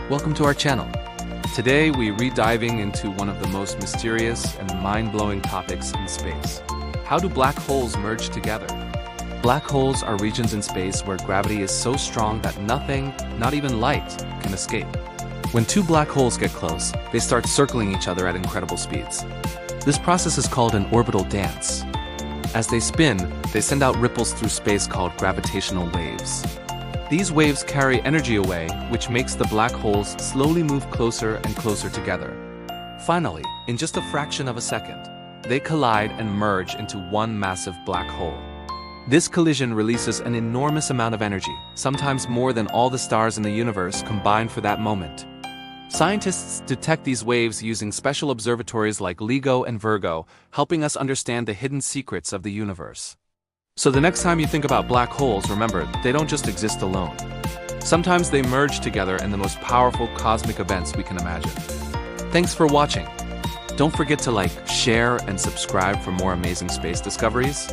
Welcome to our channel. Today we re-diving into one of the most mysterious and mind-blowing topics in space. How do black holes merge together? Black holes are regions in space where gravity is so strong that nothing, not even light, can escape. When two black holes get close, they start circling each other at incredible speeds. This process is called an orbital dance. As they spin, they send out ripples through space called gravitational waves. These waves carry energy away, which makes the black holes slowly move closer and closer together. Finally, in just a fraction of a second, they collide and merge into one massive black hole. This collision releases an enormous amount of energy, sometimes more than all the stars in the universe combined for that moment. Scientists detect these waves using special observatories like LIGO and Virgo, helping us understand the hidden secrets of the universe. So the next time you think about black holes, remember, they don't just exist alone. Sometimes they merge together in the most powerful cosmic events we can imagine. Thanks for watching. Don't forget to like, share, and subscribe for more amazing space discoveries.